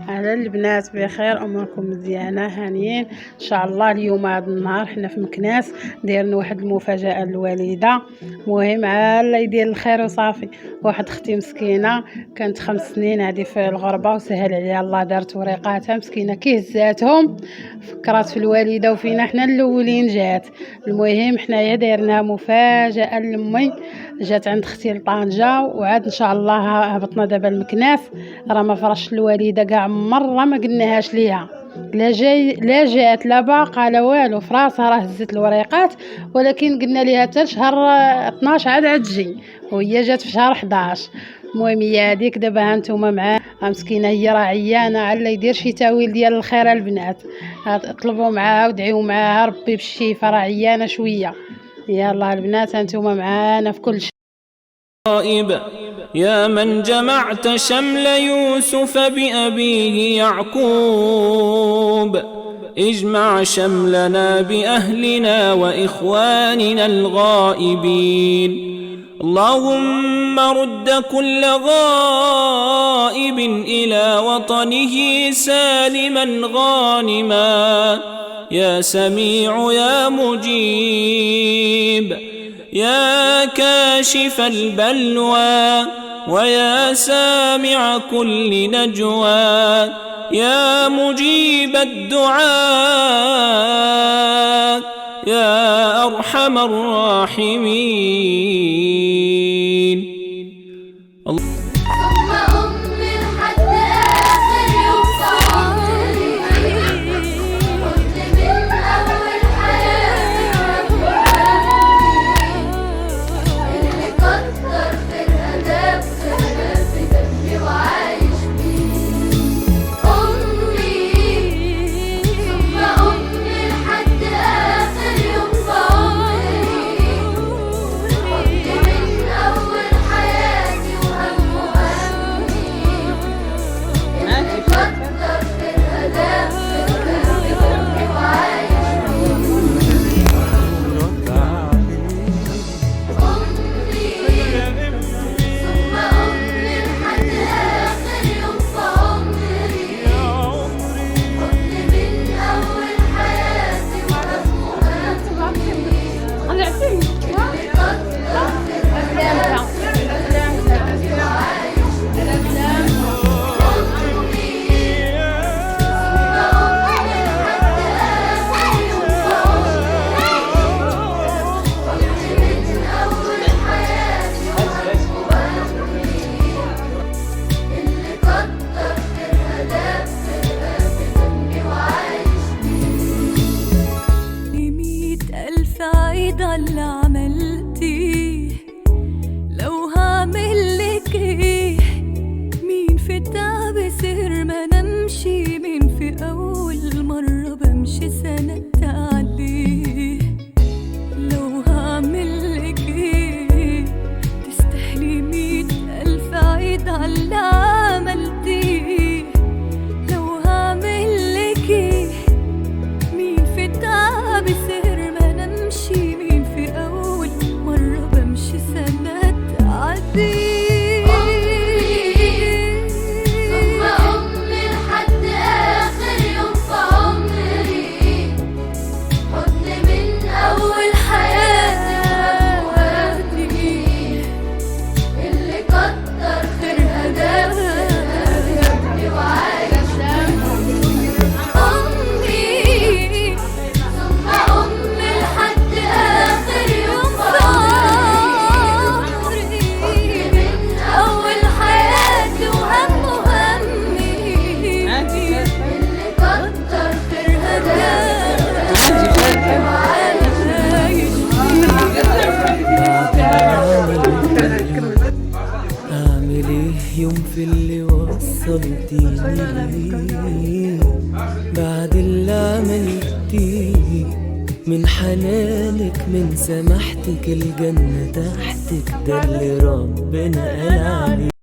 على البنات بخير، اموركم مزيانه هانيين ان شاء الله. اليوم هذا النهار حنا في مكناس دايرين واحد المفاجاه للوالده. المهم الله يدير الخير وصافي. واحد اختي مسكينه كانت 5 سنين هذه في الغربه وسهل عليها الله، دارت وريقاتها مسكينه كي هزاتهم فكرات في الوالده وفينا حنا الاولين جات. المهم حنايا دايرينها مفاجاه لامي، جات عند اختي لطنجه وعاد ان شاء الله هبطنا دابا المكناس. راه ما فرش الوالده كاع مره ما قلناهاش ليها، لا جات لا باقه لا والو، فراسها راه هزت الوريقات، ولكن قلنا ليها حتى شهر 12 عاد تجي، وهي جات في شهر 11. المهم هي هذيك دابا ها نتوما معاها مسكينه، هي راه عيانه، على يدير شي تاويل ديال الخير البنات. اطلبوا معاها ودعيوا معاها ربي بالشفاء، راه عيانه شويه. يلا البنات انتوما معانا في كل شيء. يا من جمعت شمل يوسف بأبيه يعقوب، اجمع شملنا بأهلنا وإخواننا الغائبين. اللهم رد كل غائب إلى وطنه سالما غانما، يا سميع يا مجيب، يا كاشف البلوى ويا سامع كل نجوى، يا مجيب الدعاء يا أرحم الراحمين. اللي عملتيه لو هعملك ايه، مين في التعب سهر ما نمشي، مين في اول مرة بمشي سندت عليه. لو هعملك ايه تستاهلي 100,000 عيد على اللي عملتيه. لو هعملك ايه مين في التعب سهر ما نمشي، مين في أول مرة بمشي سنة تعدي. ثم أمي لحد آخر يوم في عمري، حضن من أول حياتي وهدي، اللي كتر خيرها دافئ وعايش أمي. ثم أمي لحد آخر يوم في عمري، من أول حياتي وهم همي، اللي كتر خيرها دافئ وعايش أعمل إيه يوم في اللي وصلتيني ليه، بعد اللي عملتيه، من حنانك من سماحتك الجنة تحتك، ده اللي ربنا قال عليه.